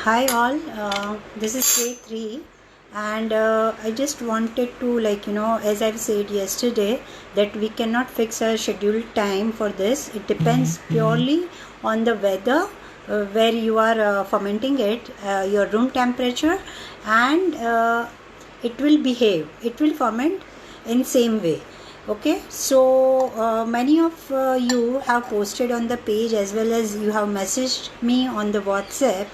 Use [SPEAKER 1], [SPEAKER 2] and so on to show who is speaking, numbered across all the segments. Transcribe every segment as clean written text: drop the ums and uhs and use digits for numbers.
[SPEAKER 1] Hi all, this is day 3 and I just wanted to as I've said yesterday that we cannot fix a scheduled time for this. It depends purely on the weather where you are fermenting it, your room temperature, and it will behave, it will ferment in same way. Okay, so many of you have posted on the page as well as you have messaged me on the WhatsApp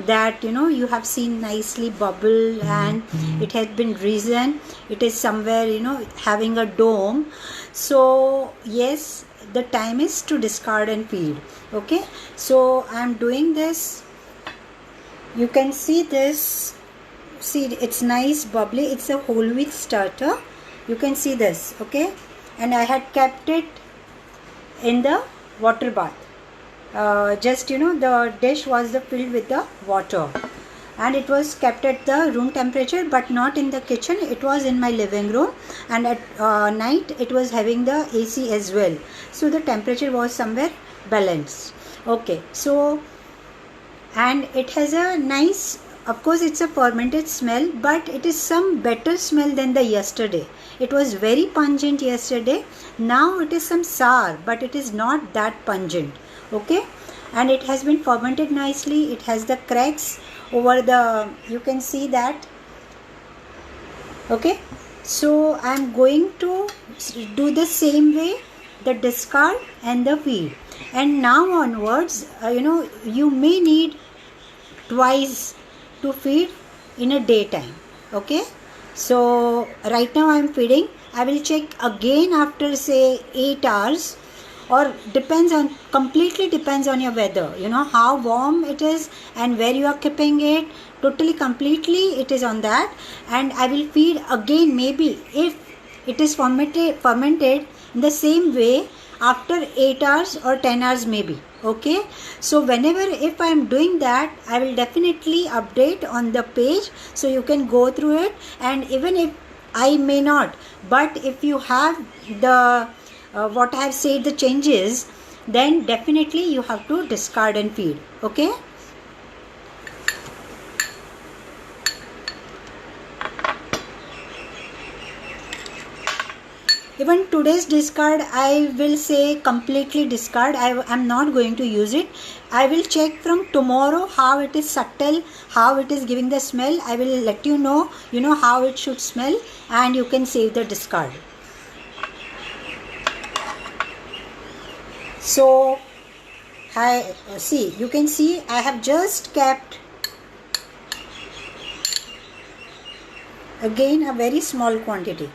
[SPEAKER 1] that you have seen nicely bubble and it has been risen, it is somewhere having a dome. So yes, the time is to discard and feed. Okay, so I am doing this. You can see this, see it's nice bubbly, it's a whole wheat starter. You can see this. Okay, and I had kept it in the water bath. Just the dish was filled with the water and it was kept at the room temperature, but not in the kitchen. It was in my living room, and at night it was having the AC as well, so the temperature was somewhere balanced. Okay, so and it has a nice, of course it's a fermented smell, but it is some better smell than the yesterday. It was very pungent yesterday. Now it is some sour, but it is not that pungent. Okay, and it has been fermented nicely. It has the cracks over the, you can see that. Okay, so I am going to do the same way, the discard and the feed, and now onwards you may need twice to feed in a daytime. Okay, so right now I am feeding. I will check again after say 8 hours, or completely depends on your weather, how warm it is and where you are keeping it. Totally completely it is on that, and I will feed again maybe if it is fermented in the same way after 8 hours or 10 hours maybe. Okay, so whenever if I am doing that, I will definitely update on the page, so you can go through it. And even if I may not, but if you have the what I have said, the changes, then definitely you have to discard and feed. Okay, even today's discard I will say completely discard. I am not going to use it. I will check from tomorrow how it is subtle, how it is giving the smell. I will let you know how it should smell, and you can save the discard. So see, you can see I have just kept again a very small quantity,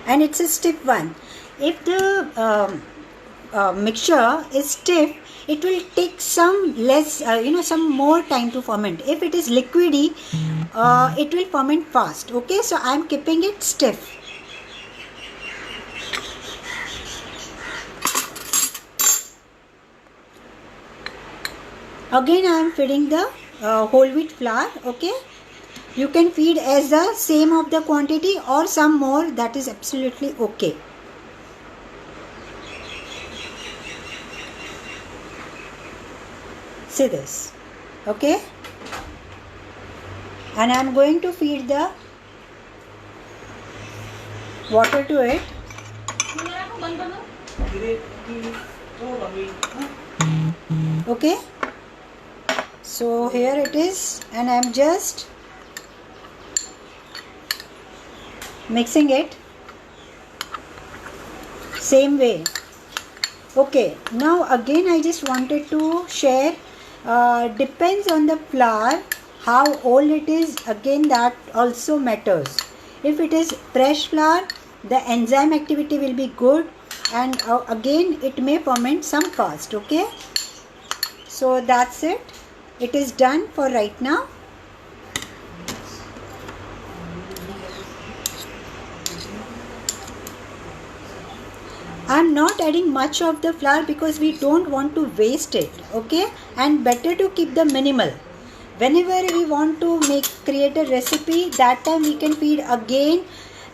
[SPEAKER 1] and it's a stiff one. If the mixture is stiff, it will take some less some more time to ferment. If it is liquidy, it will ferment fast. Okay, so I am keeping it stiff. Again I am feeding the whole wheat flour. Okay, you can feed as the same of the quantity or some more, that is absolutely okay. See this. Okay, and I am going to feed the water to it. Okay, so here it is, and I am just mixing it same way. Okay, now again I just wanted to share, depends on the flour how old it is. Again that also matters. If it is fresh flour, the enzyme activity will be good, and again it may ferment some fast. Okay, so that's it. It is done for right now. I am not adding much of the flour because we don't want to waste it. Okay, and better to keep the minimal. Whenever we want to create a recipe, that time we can feed again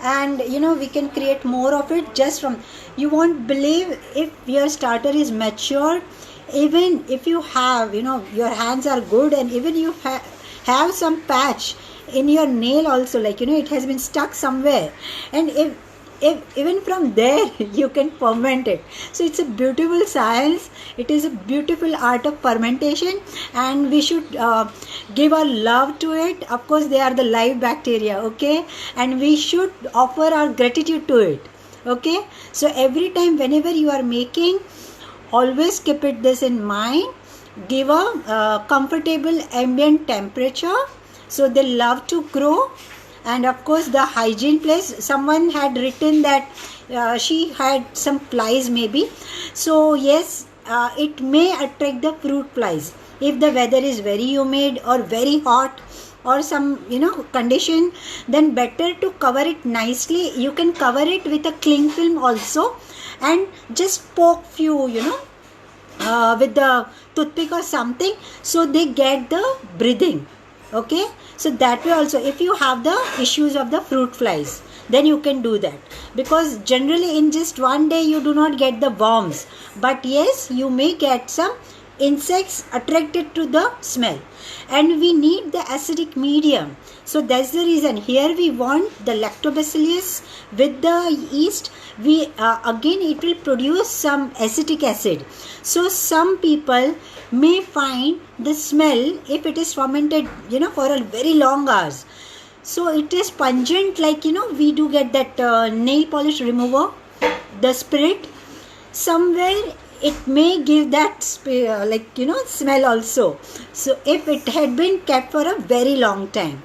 [SPEAKER 1] and we can create more of it just from. You won't believe, if your starter is matured, even if you have, your hands are good, and even you have some patch in your nail also, like it has been stuck somewhere, and if even from there you can ferment it. So it's a beautiful science, it is a beautiful art of fermentation, and we should give our love to it. Of course, they are the live bacteria, okay, and we should offer our gratitude to it, okay. So every time whenever you are making, always keep it this in mind. Give a comfortable ambient temperature, so they love to grow. And of course, the hygiene place, someone had written that she had some flies maybe. So yes, it may attract the fruit flies if the weather is very humid or very hot or some condition. Then better to cover it nicely. You can cover it with a cling film also, and just poke few with the toothpick or something, so they get the breathing, okay. So that way also, if you have the issues of the fruit flies, then you can do that, because generally in just one day you do not get the worms, but yes, you may get some insects attracted to the smell, and we need the acidic medium. So that's the reason here we want the lactobacillus with the yeast. We again, it will produce some acetic acid. So some people may find the smell, if it is fermented for a very long hours, so it is pungent, like we do get that nail polish remover, the spirit, somewhere it may give that smell also. So if it had been kept for a very long time,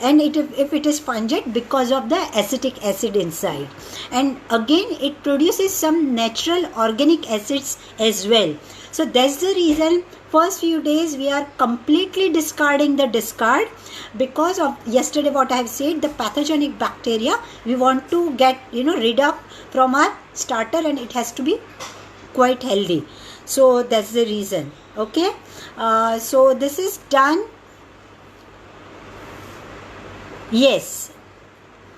[SPEAKER 1] and if it is pungent because of the acetic acid inside, and again it produces some natural organic acids as well. So that's the reason first few days we are completely discarding the discard, because of yesterday what I have said, the pathogenic bacteria we want to get rid of from our starter, and it has to be quite healthy. So that's the reason, okay. So this is done. Yes,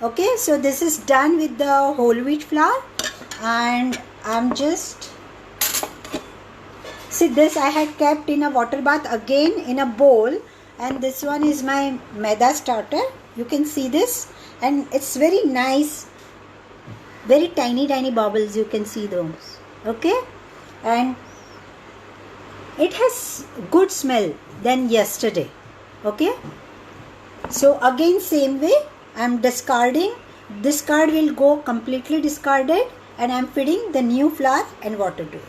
[SPEAKER 1] okay, so this is done with the whole wheat flour, and I'm just, see, this I had kept in a water bath, again in a bowl, and this one is my maida starter. You can see this, and it's very nice, very tiny bubbles, you can see those, okay, and it has good smell than yesterday, okay. So again, same way, I am discarding. Discard will go completely discarded, and I am feeding the new flour and water to it.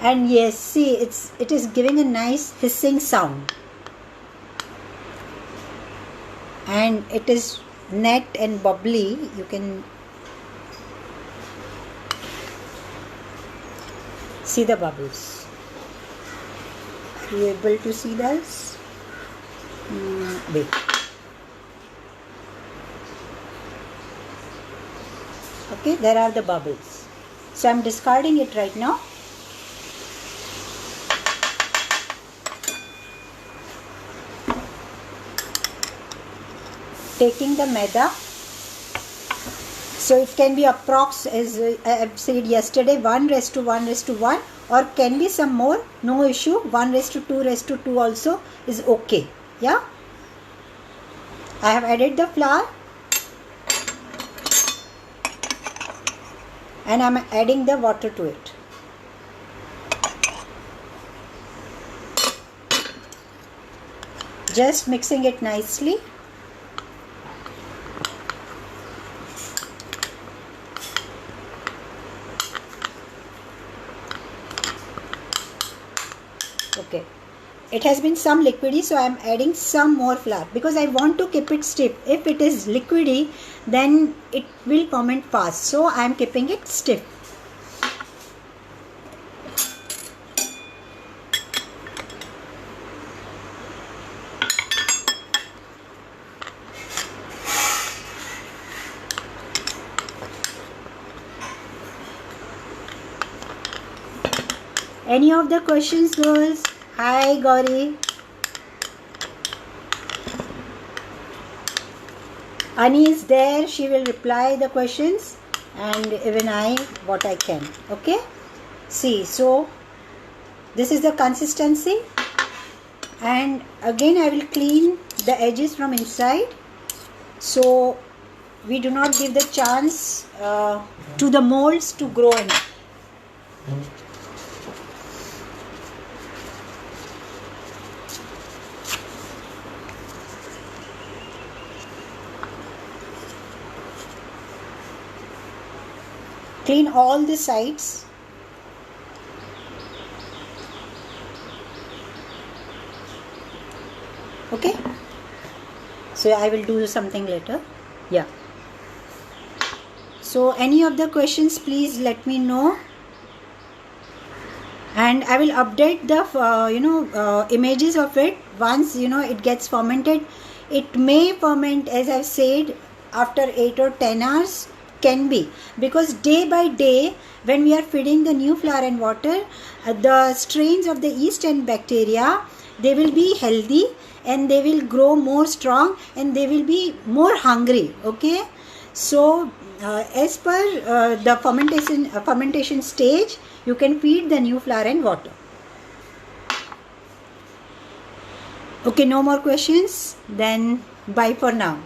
[SPEAKER 1] And yes, see, it is giving a nice hissing sound, and it is net and bubbly. You can see the bubbles. Are you able to see this? Wait. Okay, there are the bubbles. So I am discarding it right now. Taking the maida. So it can be approx, as I have said yesterday, 1:1:1, or can be some more, no issue, 1:2:2 also is okay. Yeah, I have added the flour, and I am adding the water to it. Just mixing it nicely. Okay, it has been some liquidy, so I am adding some more flour, because I want to keep it stiff. If it is liquidy, then it will ferment fast, so I am keeping it stiff. Any of the questions, girls? Hi, Gauri. Ani is there, she will reply the questions, and even I what I can. Okay, see, so this is the consistency, and again I will clean the edges from inside, so we do not give the chance to the molds to grow in it. Clean all the sides. Okay, so I will do something later. Yeah, so any of the questions, please let me know, and I will update the images of it once it gets fermented. It may ferment, as I've said, after 8 or 10 hours, can be, because day by day when we are feeding the new flour and water, the strains of the yeast and bacteria, they will be healthy and they will grow more strong and they will be more hungry. Okay, so as per the fermentation stage, you can feed the new flour and water. Okay, no more questions, then bye for now.